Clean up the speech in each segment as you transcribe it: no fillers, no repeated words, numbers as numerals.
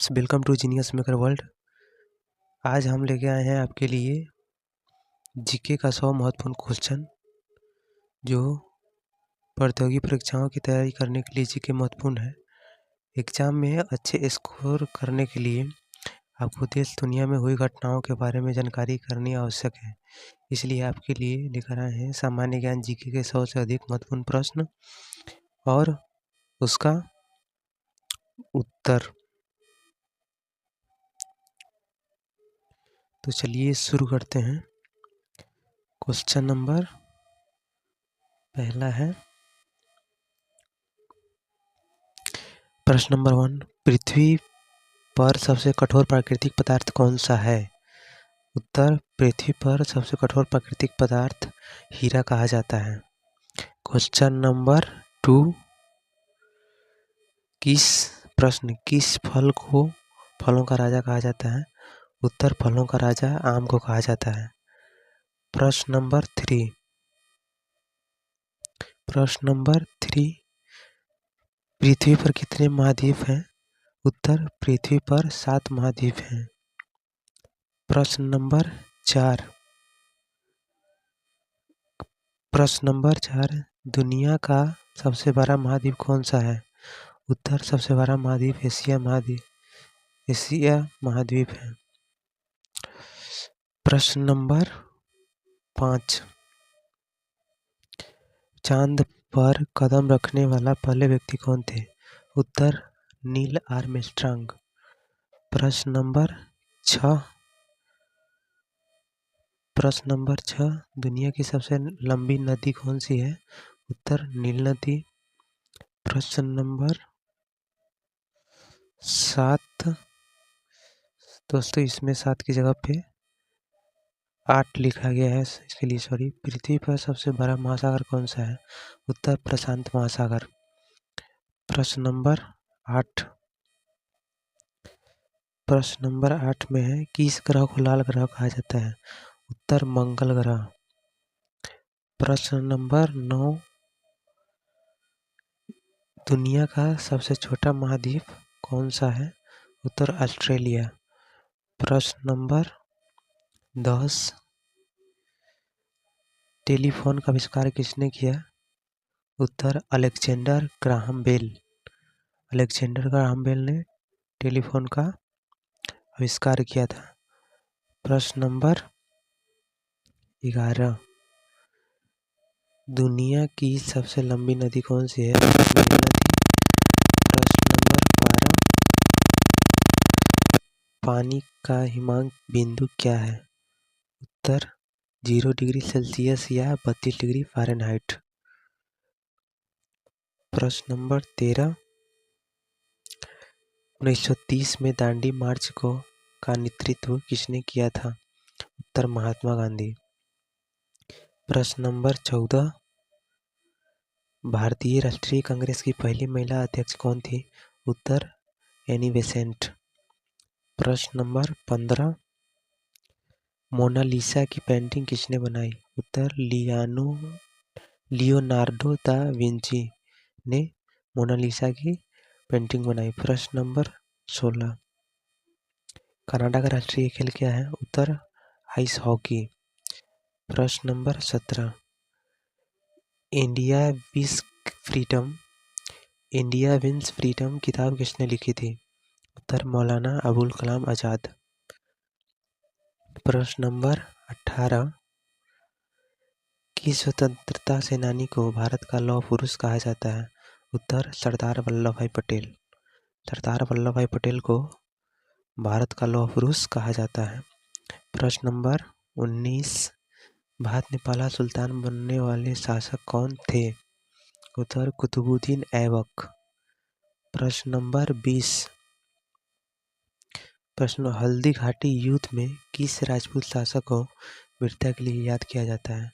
Welcome to genius maker world. आज हम लेके आए हैं आपके लिए जीके का 100 महत्वपूर्ण क्वेश्चन जो प्रतियोगी परीक्षाओं की तैयारी करने के लिए जीके महत्वपूर्ण है। एग्जाम में अच्छे स्कोर करने के लिए आपको देश दुनिया में हुई घटनाओं के बारे में जानकारी करनी आवश्यक है। इसलिए आपके लिए लेकर आए हैं सामान्य ज्ञान जीके के 100 से अधिक महत्वपूर्ण प्रश्न और उसका उत्तर। तो चलिए शुरू करते हैं। क्वेश्चन नंबर पहला है, प्रश्न नंबर 1, पृथ्वी पर सबसे कठोर प्राकृतिक पदार्थ कौन सा है? उत्तर, पृथ्वी पर सबसे कठोर प्राकृतिक पदार्थ हीरा कहा जाता है। क्वेश्चन नंबर 2, किस फल को फलों का राजा कहा जाता है? उत्तर, फलों का राजा आम को कहा जाता है। प्रश्न नंबर 3, पृथ्वी पर कितने महाद्वीप हैं? उत्तर, पृथ्वी पर 7 महाद्वीप हैं। प्रश्न नंबर 4, दुनिया का सबसे बड़ा महाद्वीप कौन सा है? उत्तर, सबसे बड़ा महाद्वीप एशिया महाद्वीप है। प्रश्न नंबर 5, चांद पर कदम रखने वाला पहले व्यक्ति कौन थे? उत्तर, नील आर्मस्ट्रांग। प्रश्न नंबर 6, दुनिया की सबसे लंबी नदी कौन सी है? उत्तर, नील नदी। प्रश्न नंबर 7, दोस्तों इसमें 7 की जगह पे 8 लिखा गया है, इसके लिए सॉरी। पृथ्वी पर सबसे बड़ा महासागर कौन सा है? उत्तर, प्रशांत महासागर। प्रश्न नंबर 8 में है, किस ग्रह को लाल ग्रह कहा जाता है? उत्तर, मंगल ग्रह। प्रश्न नंबर 9, दुनिया का सबसे छोटा महाद्वीप कौन सा है? उत्तर, ऑस्ट्रेलिया। प्रश्न नंबर 10, टेलीफोन का आविष्कार किसने किया? उत्तर, अलेक्जेंडर ग्राहम बेल ने टेलीफोन का आविष्कार किया था। प्रश्न नंबर 11, दुनिया की सबसे लंबी नदी कौन सी है? नील नदी। प्रश्न नंबर 12, पानी का हिमांक बिंदु क्या है? उत्तर, 0 डिग्री सेल्सियस या 32 डिग्री फ़ारेनहाइट। प्रश्न नंबर 13, 1930 में दांडी मार्च का नेतृत्व किसने किया था? उत्तर, महात्मा गांधी। प्रश्न नंबर 14, भारतीय राष्ट्रीय कांग्रेस की पहली महिला अध्यक्ष कौन थी? उत्तर, एनी बेसेंट। प्रश्न नंबर 15, मोनालिसा की पेंटिंग किसने बनाई? उत्तर, लियोनार्डो दा विंची ने मोनालिसा की पेंटिंग बनाई। प्रश्न नंबर 16, कनाडा का राष्ट्रीय खेल क्या है? उत्तर, आइस हॉकी। प्रश्न नंबर 17, इंडिया विंस फ्रीडम किताब किसने लिखी थी? उत्तर, मौलाना अबुल कलाम आजाद। प्रश्न नंबर 18, किस स्वतंत्रता सेनानी को भारत का लौह पुरुष कहा जाता है? उत्तर, सरदार वल्लभ भाई पटेल। सरदार वल्लभ भाई पटेल को भारत का लौह पुरुष कहा जाता है। प्रश्न नंबर 19, भारत में पहला सुल्तान बनने वाले शासक कौन थे? उत्तर, कुतुबुद्दीन ऐबक। प्रश्न नंबर 20, हल्दी घाटी युद्ध में किस राजपूत शासक को वीरता के लिए याद किया जाता है?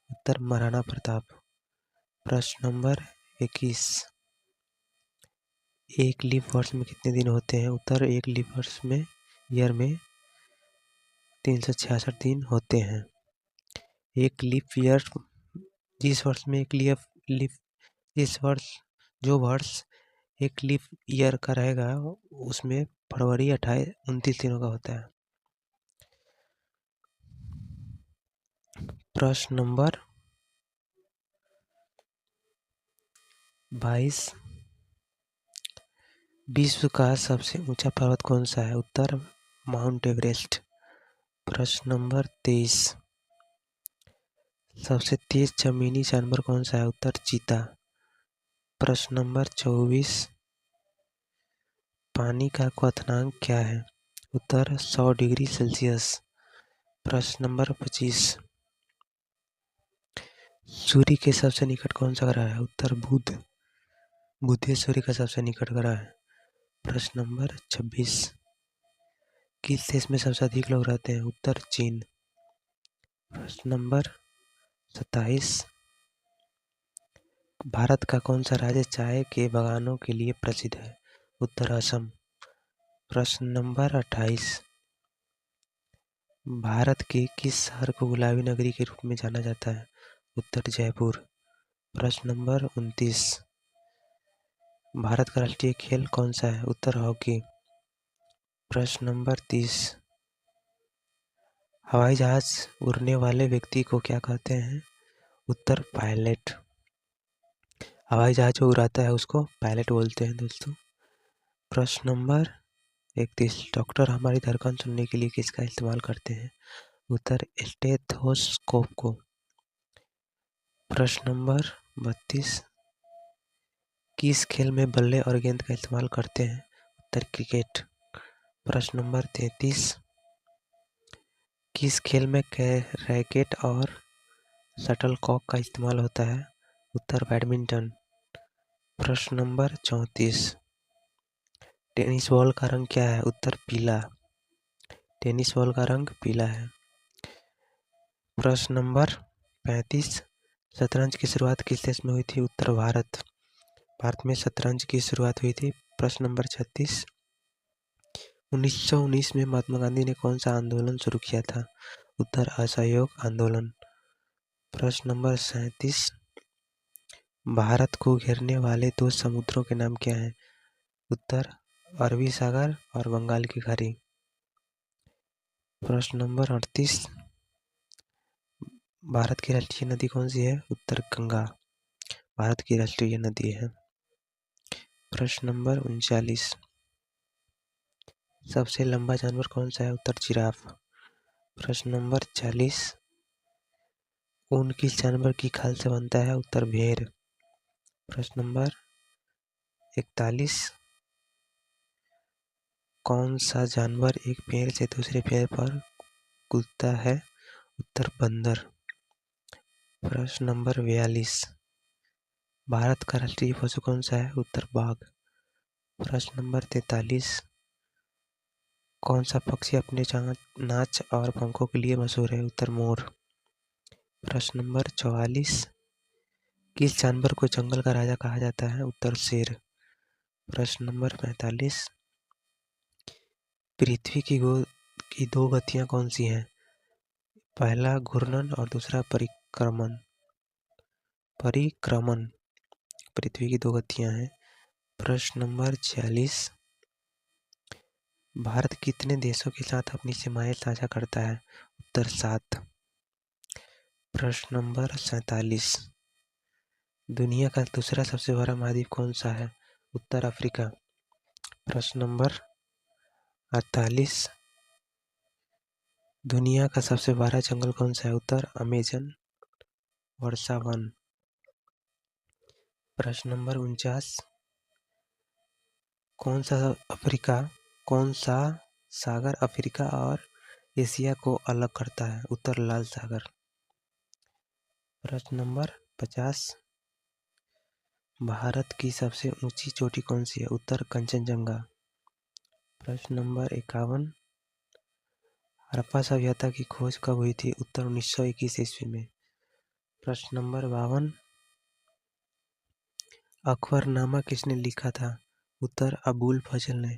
उत्तर, महाराणा प्रताप। प्रश्न नंबर 21, एक लीप वर्ष में कितने दिन होते हैं? उत्तर, एक लीप वर्ष में ईयर में 366 दिन होते हैं। एक लीप ईयर, जिस वर्ष एक लीप ईयर का रहेगा, उसमें फरवरी 29 दिनों का होता है। प्रश्न नंबर 22, विश्व का सबसे ऊंचा पर्वत कौन सा है? उत्तर माउंट एवरेस्ट। प्रश्न नंबर 23, सबसे तेज जमीनी जानवर कौन सा है? उत्तर चीता। प्रश्न नंबर 24, पानी का क्वथनांक क्या है? उत्तर 100 डिग्री सेल्सियस। प्रश्न नंबर 25, सूर्य के सबसे निकट कौन सा ग्रह है? उत्तर बुध। बुध सूर्य का सबसे निकट ग्रह है। प्रश्न नंबर 26, किस देश में सबसे अधिक लोग रहते हैं? उत्तर चीन। प्रश्न नंबर 27, भारत का कौन सा राज्य चाय के बागानों के लिए प्रसिद्ध है? उत्तर असम। प्रश्न नंबर 28, भारत के किस शहर को गुलाबी नगरी के रूप में जाना जाता है? उत्तर जयपुर। प्रश्न नंबर 29, भारत का राष्ट्रीय खेल कौन सा है? उत्तर हॉकी। प्रश्न नंबर 30, हवाई जहाज उड़ने वाले व्यक्ति को क्या कहते हैं? उत्तर पायलट। हवाई जहाज जो उड़ाता है उसको पायलट बोलते हैं दोस्तों। प्रश्न नंबर 31, डॉक्टर हमारी धड़कन सुनने के लिए किसका इस्तेमाल करते हैं? उत्तर स्टेथोस्कोप को। प्रश्न नंबर 32, किस खेल में बल्ले और गेंद का इस्तेमाल करते हैं? उत्तर क्रिकेट। प्रश्न नंबर 33, किस खेल में रैकेट और शटलकॉक का इस्तेमाल होता है? उत्तर बैडमिंटन। प्रश्न नंबर 34, टेनिस बॉल का रंग क्या है? उत्तर पीला। टेनिस बॉल का रंग पीला है। प्रश्न नंबर 35, शतरंज की शुरुआत किस देश में हुई थी? उत्तर भारत। भारत में शतरंज की शुरुआत हुई थी। प्रश्न नंबर 36, 1919 में महात्मा गांधी ने कौन सा आंदोलन शुरू किया था? उत्तर असहयोग आंदोलन। प्रश्न नंबर 37, भारत को घेरने वाले दो समुद्रों के नाम क्या हैं? उत्तर अरबी सागर और बंगाल की खाड़ी। प्रश्न नंबर 38, भारत की राष्ट्रीय नदी कौन सी है? उत्तर गंगा भारत की राष्ट्रीय नदी है। प्रश्न नंबर 39, सबसे लंबा जानवर कौन सा है? उत्तर जिराफ। प्रश्न नंबर 40, ऊन किस जानवर की खाल से बनता है? उत्तर भेड़। प्रश्न नंबर 41, कौन सा जानवर एक पेड़ से दूसरे पेड़ पर कूदता है? उत्तर बंदर। प्रश्न नंबर 42, भारत का राष्ट्रीय पशु कौन सा है? उत्तर बाघ। प्रश्न नंबर 43, कौन सा पक्षी अपने नाच और पंखों के लिए मशहूर है? उत्तर मोर। प्रश्न नंबर 44, किस जानवर को जंगल का राजा कहा जाता है? उत्तर शेर। प्रश्न नंबर 45, पृथ्वी की दो गतियां कौन सी हैं? पहला घूर्णन और दूसरा परिक्रमण। परिक्रमण पृथ्वी की दो गतियां हैं। प्रश्न नंबर 46, भारत कितने देशों के साथ अपनी सीमाएं साझा करता है? उत्तर 7। प्रश्न नंबर 47, दुनिया का दूसरा सबसे बड़ा महाद्वीप कौन सा है? उत्तर अफ्रीका। प्रश्न नंबर 48, दुनिया का सबसे बड़ा जंगल कौन सा है? उत्तर अमेजन वर्षा वन। प्रश्न नंबर 49, कौन सा सागर अफ्रीका और एशिया को अलग करता है? उत्तर लाल सागर। प्रश्न नंबर 50, भारत की सबसे ऊंची चोटी कौन सी है? उत्तर कंचनजंगा। प्रश्न नंबर 51, हड़प्पा सभ्यता की खोज कब हुई थी? उत्तर 1921 ईस्वी में। प्रश्न नंबर 52, अकबरनामा किसने लिखा था? उत्तर अबुल फजल ने।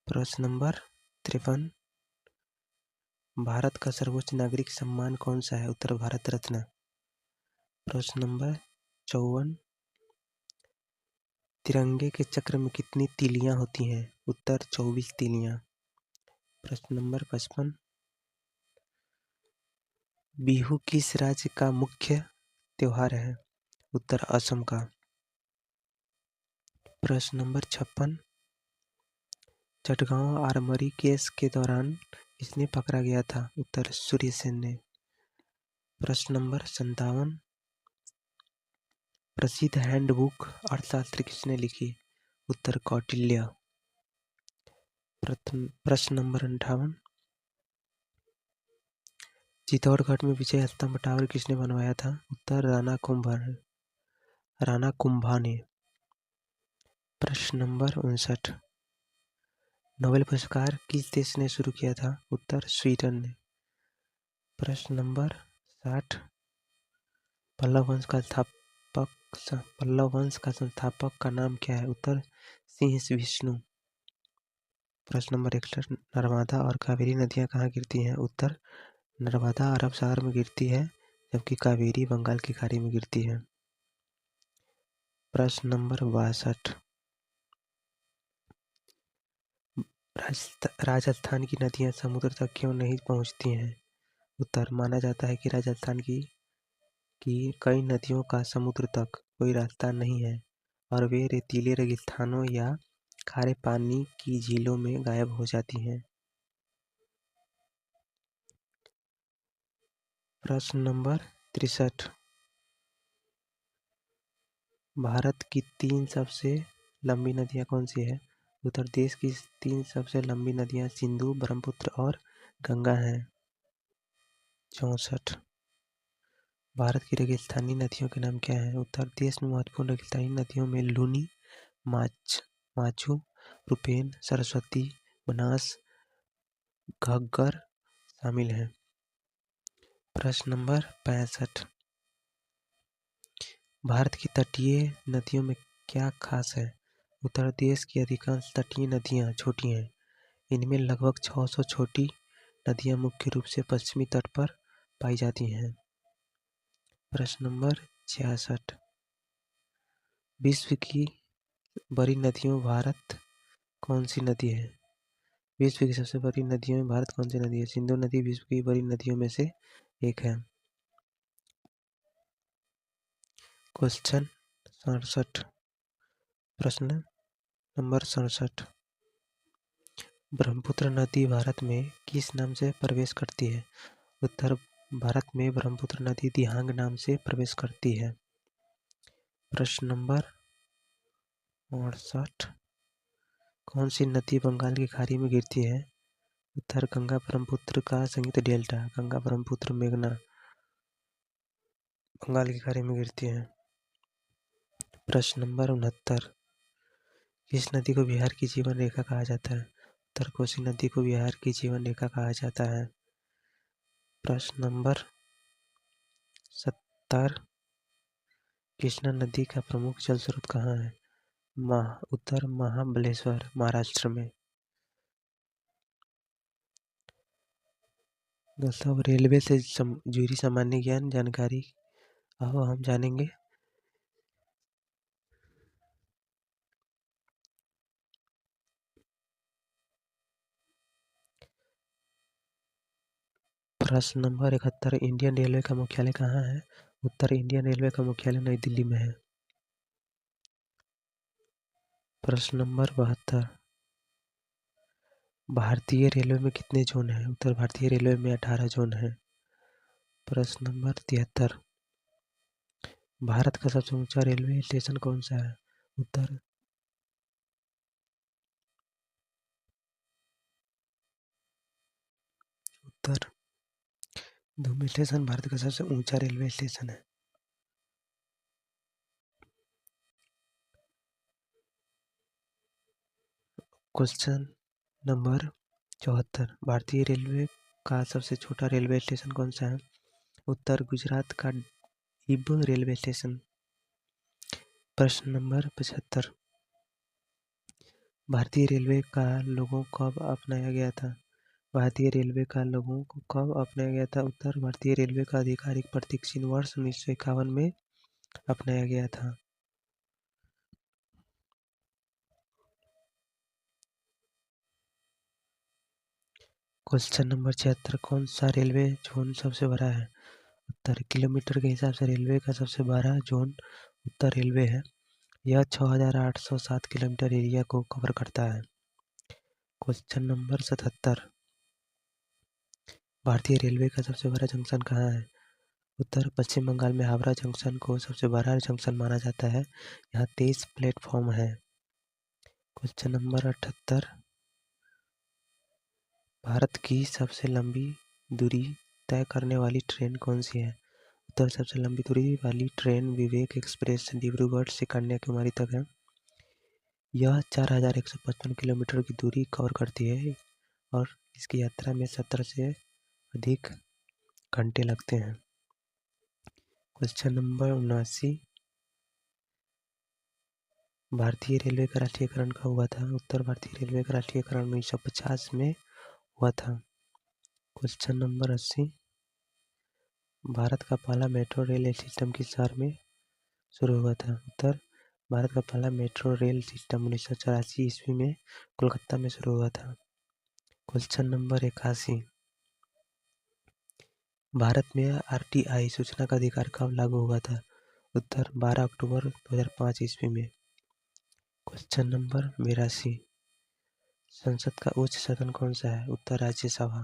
प्रश्न नंबर 53, भारत का सर्वोच्च नागरिक सम्मान कौन सा है? उत्तर भारत रत्न। प्रश्न नंबर 54, तिरंगे के चक्र में कितनी तीलियां होती हैं? उत्तर 24 तीलियां। प्रश्न नंबर 55। बिहू किस राज्य का मुख्य त्योहार है? उत्तर असम का। प्रश्न नंबर 56। चटगांव आर्मरी केस के दौरान किसने पकड़ा गया था? उत्तर सूर्यसेन ने। प्रश्न नंबर 57। प्रसिद्ध हैंडबुक अर्थशास्त्र किसने लिखी? उत्तर कौटिल्य। प्रश्न नंबर 58। चित्तौड़गढ़ में विजय स्तंभ टावर किसने बनवाया था? उत्तर राणा कुंभा ने। प्रश्न नंबर 59। नोबेल पुरस्कार किस देश ने शुरू किया था? उत्तर स्वीडन ने। प्रश्न नंबर 60। पल्लव वंश का संस्थापक का नाम क्या है? उत्तर सिंह विष्णु। प्रश्न नंबर 61। नर्मदा और कावेरी नदियां कहाँ गिरती हैं? उत्तर नर्मदा अरब सागर में गिरती है, जबकि कावेरी बंगाल की खाड़ी में गिरती है। प्रश्न नंबर 62। राजस्थान की नदियां समुद्र तक क्यों नहीं पहुंचती हैं? उत्तर माना जाता है कि राजस्थान की कई नदियों का समुद्र तक कोई रास्ता नहीं है और वे रेतीले रेगिस्तानों या खारे पानी की झीलों में गायब हो जाती हैं। प्रश्न नंबर 63। भारत की 3 सबसे लंबी नदियां कौन सी है? उत्तर देश की 3 सबसे लंबी नदियां सिंधु, ब्रह्मपुत्र और गंगा हैं। 64। भारत की रेगिस्तानी नदियों के नाम क्या हैं? उत्तर देश में महत्वपूर्ण रेगिस्तानी नदियों में लूनी, माचू, रूपेन, सरस्वती, बनास, घग्गर शामिल हैं। प्रश्न नंबर 65। भारत की तटीय नदियों में क्या खास है? उत्तर देश की अधिकांश तटीय नदियां छोटी हैं। इनमें लगभग 600 छोटी नदियां मुख्य रूप से पश्चिमी तट पर पाई जाती हैं। प्रश्न नंबर 66। विश्व की बड़ी नदियों में भारत कौन सी नदी है? विश्व की सबसे बड़ी नदियों में भारत कौन सी नदी है? सिंधु नदी विश्व की बड़ी नदियों में से एक है। क्वेश्चन 67। प्रश्न नंबर 67। ब्रह्मपुत्र नदी भारत में किस नाम से प्रवेश करती है? उत्तर भारत में ब्रह्मपुत्र नदी दिहांग नाम से प्रवेश करती है। प्रश्न नंबर 68। कौन सी नदी बंगाल की खाड़ी में गिरती है? उत्तर गंगा ब्रह्मपुत्र का संयुक्त डेल्टा गंगा ब्रह्मपुत्र मेघना बंगाल की खाड़ी में गिरती है। प्रश्न नंबर 69। किस नदी को बिहार की जीवन रेखा कहा जाता है? उत्तर कोसी नदी को बिहार की जीवन रेखा कहा जाता है। प्रश्न नंबर 70। कृष्णा नदी का प्रमुख जल स्रोत कहाँ है? उत्तर महाबलेश्वर महाराष्ट्र में। दोस्तों, रेलवे से जुड़ी सामान्य ज्ञान जानकारी अब हम जानेंगे। प्रश्न नंबर 71। इंडियन रेलवे का मुख्यालय कहाँ है? उत्तर इंडियन रेलवे का मुख्यालय नई दिल्ली में है। प्रश्न नंबर 72। भारतीय रेलवे में कितने जोन हैं? उत्तर भारतीय रेलवे में 18 जोन हैं। प्रश्न नंबर 73। भारत का सबसे ऊंचा रेलवे स्टेशन कौन सा है? उत्तर धुम स्टेशन भारत का सबसे ऊंचा रेलवे स्टेशन है। Question number 74। भारतीय रेलवे का सबसे छोटा रेलवे स्टेशन कौन सा है? उत्तर गुजरात का इब रेलवे स्टेशन। प्रश्न नंबर 75। भारतीय रेलवे का लोगो कब अपनाया गया था? भारतीय रेलवे का लोगो को कब अपनाया गया था? उत्तर भारतीय रेलवे का आधिकारिक प्रतीक चिन्ह वर्ष 1951 में अपनाया गया था। क्वेश्चन नंबर 76, कौन सा रेलवे जोन सबसे बड़ा है? उत्तर, किलोमीटर के हिसाब से रेलवे का सबसे बड़ा जोन उत्तर रेलवे है। यह 6,807 किलोमीटर एरिया को कवर करता है। क्वेश्चन नंबर 77, भारतीय रेलवे का सबसे बड़ा जंक्शन कहाँ है? उत्तर, पश्चिम बंगाल में हावड़ा जंक्शन को सबसे बड़ा जंक्शन माना जाता है। यहाँ 23 प्लेटफॉर्म है। क्वेश्चन नंबर 78, भारत की सबसे लंबी दूरी तय करने वाली ट्रेन कौन सी है? उत्तर, सबसे लंबी दूरी वाली ट्रेन विवेक एक्सप्रेस डिब्रूगढ़ से कन्याकुमारी तक है। यह 4,155 किलोमीटर की दूरी कवर करती है और इसकी यात्रा में 17 से अधिक घंटे लगते हैं। क्वेश्चन नंबर 79, भारतीय रेलवे का राष्ट्रीयकरण कब हुआ था? उत्तर, भारतीय रेलवे का राष्ट्रीयकरण 1950 में हुआ था। क्वेश्चन नंबर 80, भारत का पहला मेट्रो रेल सिस्टम किस शहर में शुरू हुआ था? उत्तर, भारत का पहला मेट्रो रेल सिस्टम 1984 ईस्वी में कोलकाता में शुरू हुआ था। क्वेश्चन नंबर 81, भारत में आरटीआई सूचना का अधिकार कब लागू हुआ था? उत्तर, 12 अक्टूबर 2005 ईस्वी में। क्वेश्चन नंबर 82, संसद का उच्च सदन कौन सा है? उत्तर, राज्यसभा।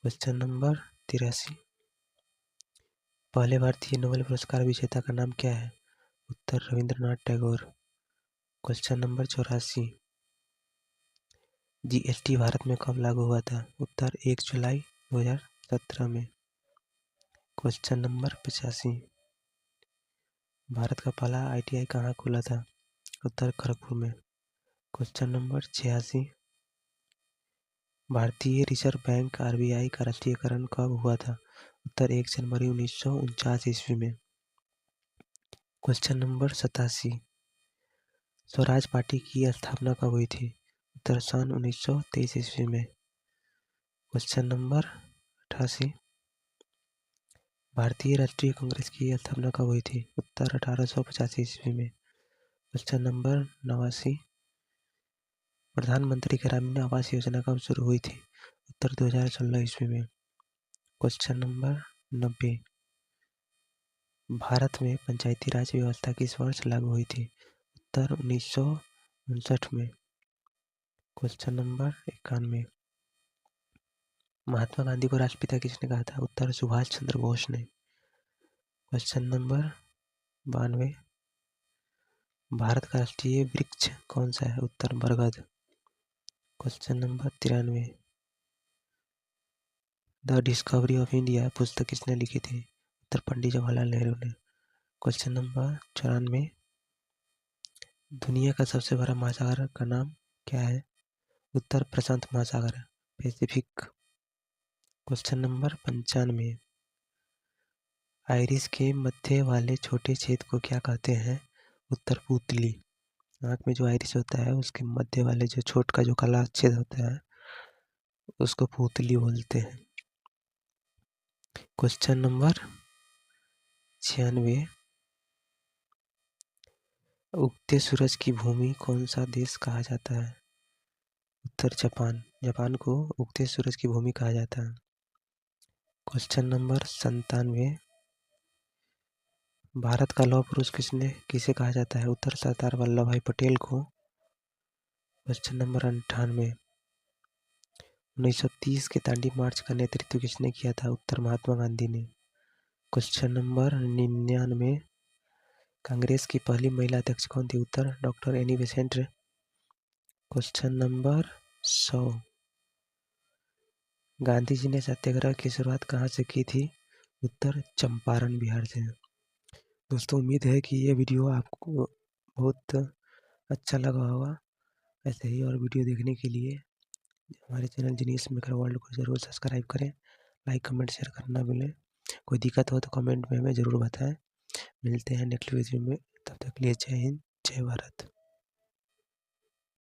क्वेश्चन नंबर 83, पहले भारतीय नोबेल पुरस्कार विजेता का नाम क्या है? उत्तर, Rabindranath Tagore. Question number 84, GST Bharat में कब लागू हुआ था? उत्तर, 1 जुलाई 2017 में। क्वेश्चन नंबर 85, भारत का पहला आईटीआई कहाँ खुला था? उत्तर, खड़गपुर में। क्वेश्चन नंबर 86, भारतीय रिजर्व बैंक आरबीआई का राष्ट्रीयकरण कब हुआ था? उत्तर, 1 जनवरी 1949 ईस्वी में। क्वेश्चन नंबर 87, स्वराज पार्टी की स्थापना कब हुई थी? उत्तर, सन 1923 ईस्वी में। क्वेश्चन नंबर 88, भारतीय राष्ट्रीय कांग्रेस की स्थापना कब हुई थी? उत्तर, 1885 ईस्वी में। क्वेश्चन नंबर 89, प्रधानमंत्री ग्रामीण आवास योजना कब शुरू हुई थी? उत्तर, 2016 ईस्वी में। क्वेश्चन नंबर 90, भारत में पंचायती राज व्यवस्था किस वर्ष लागू हुई थी? उत्तर, 1959 में। क्वेश्चन नंबर 91, महात्मा गांधी को राष्ट्रपिता किसने कहा था? उत्तर, सुभाष चंद्र बोस ने। क्वेश्चन नंबर 92, भारत का राष्ट्रीय वृक्ष कौन सा है? उत्तर, बरगद। Question number 93, the discovery of India पुस्तक किसने लिखी थी? उत्तर, पंडित जवाहरलाल नेहरू ने। क्वेश्चन नंबर 94, दुनिया का सबसे बड़ा महासागर का नाम क्या है? उत्तर, प्रशांत महासागर, पैसिफिक। क्वेश्चन नंबर 95, आइरिस के मध्य वाले छोटे छेद को क्या कहते हैं? उत्तर, पुतली। आँख में जो आइरिस होता है उसके मध्य वाले जो छोट का जो काला छेद होता है उसको पुतली बोलते हैं। क्वेश्चन नंबर 96, उगते सूरज की भूमि कौन सा देश कहा जाता है? उत्तर, जापान। जापान को उगते सूरज की भूमि कहा जाता है। क्वेश्चन नंबर 97, भारत का लौह पुरुष किसे कहा जाता है? उत्तर, सरदार वल्लभ भाई पटेल को। क्वेश्चन नंबर 98, 1930 के दांडी मार्च का नेतृत्व किसने किया था? उत्तर, महात्मा गांधी ने। क्वेश्चन नंबर 99, कांग्रेस की पहली महिला अध्यक्ष कौन थी? उत्तर, doctor Annie Besant. Question number 100, Gandhi ji ने सत्याग्रह की शुरुआत कहाँ से की थी? उत्तर, चंपारण, बिहार से। दोस्तों, उम्मीद है कि ये वीडियो आपको बहुत अच्छा लगा होगा। ऐसे ही और वीडियो देखने के लिए हमारे चैनल जीनियस मेकर वर्ल्ड को ज़रूर सब्सक्राइब करें, लाइक कमेंट शेयर करना भूलें। कोई दिक्कत हो तो कमेंट में हमें ज़रूर बताएं। मिलते हैं नेक्स्ट वीडियो में, तब तक के लिए जय हिंद, जय भारत।